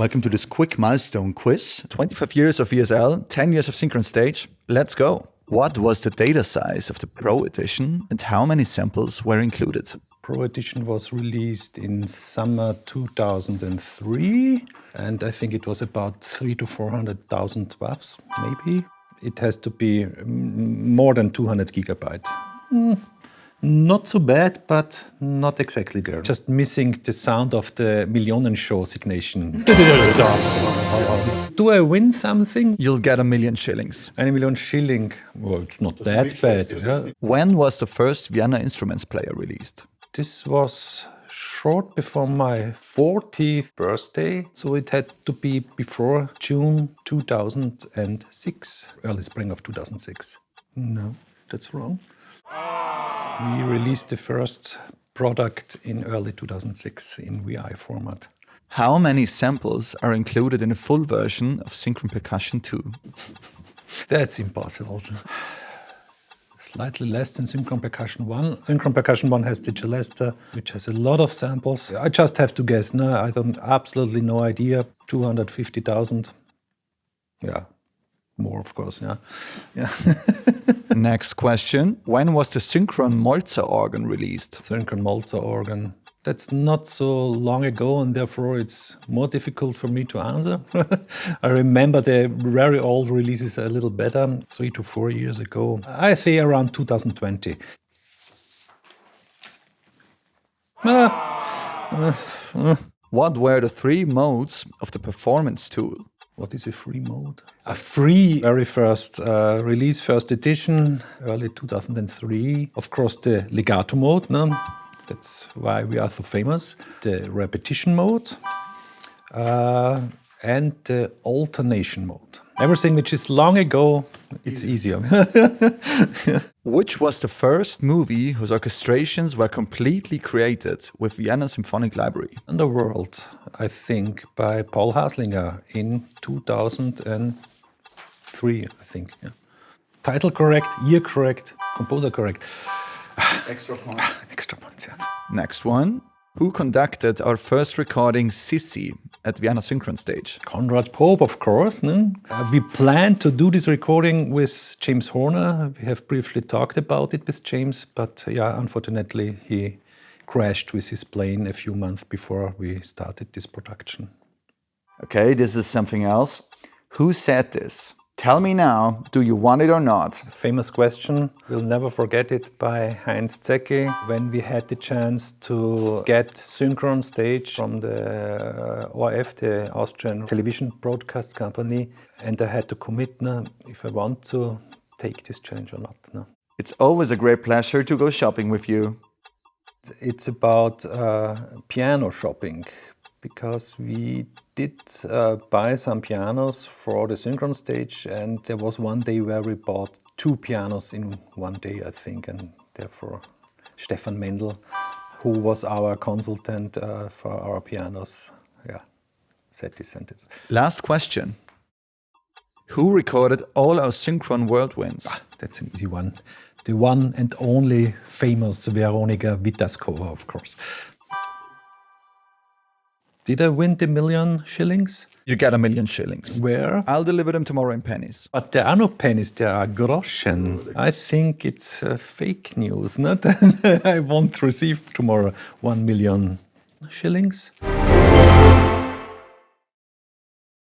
welcome to this quick milestone quiz. 25 years of ESL, 10 years of Synchron Stage. Let's go. What was the data size of the Pro Edition and how many samples were included? Pro Edition was released in summer 2003, and I think it was about 300,000 to 400,000 WAVs, maybe. It has to be more than 200 gigabyte. Not so bad, but not exactly there. Just missing the sound of the Millionenshow signation. Do I win something? You'll get 1 million shillings. 1 million shilling. Well, it's not that bad. Yeah? When was the first Vienna Instruments player released? This was short before my 40th birthday, so it had to be before June 2006, early spring of 2006. No, that's wrong. We released the first product in early 2006 in VI format. How many samples are included in a full version of Synchron Percussion 2? That's impossible. Slightly less than Synchron Percussion 1. Synchron Percussion 1 has the Celesta, which has a lot of samples. I just have to guess. No, I don't, absolutely no idea. 250,000. Yeah, more of course, yeah. Next question. When was the Synchron Molzer organ released? Synchron Molzer organ. That's not so long ago, and therefore it's more difficult for me to answer. I remember the very old releases a little better, 3 to 4 years ago. I say around 2020. What were the 3 modes of the performance tool? What is a free mode? A free, very first release, first edition, early 2003. Of course, the legato mode, no? That's why we are so famous. The repetition mode and the alternation mode. Everything which is long ago, it's easier. Which was the first movie whose orchestrations were completely created with Vienna Symphonic Library? Underworld, I think, by Paul Haslinger in 2003, I think. Yeah. Title correct, year correct, composer correct. Extra point. Extra points, yeah. Next one. Who conducted our first recording, Sissi, at Vienna Synchron Stage? Konrad Pope, of course. No? We planned to do this recording with James Horner. We have briefly talked about it with James, but yeah, unfortunately he crashed with his plane a few months before we started this production. Okay, this is something else. Who said this? Tell me now, do you want it or not? Famous question, we'll never forget it, by Heinz Zecki. When we had the chance to get Synchron Stage from the ORF, the Austrian television broadcast company, and I had to commit now if I want to take this challenge or not. No. It's always a great pleasure to go shopping with you. It's about piano shopping, because we did buy some pianos for the Synchron Stage, and there was one day where we bought 2 pianos in one day, I think, and therefore Stefan Mendel, who was our consultant for our pianos, said this sentence. Last question. Who recorded all our Synchron Whirlwinds? That's an easy one. The one and only famous Veronika Vitaskova, of course. Did I win the 1 million shillings? You get 1 million shillings. Where? I'll deliver them tomorrow in pennies. But there are no pennies, there are groschen. I think it's fake news, not? I won't receive tomorrow 1 million shillings.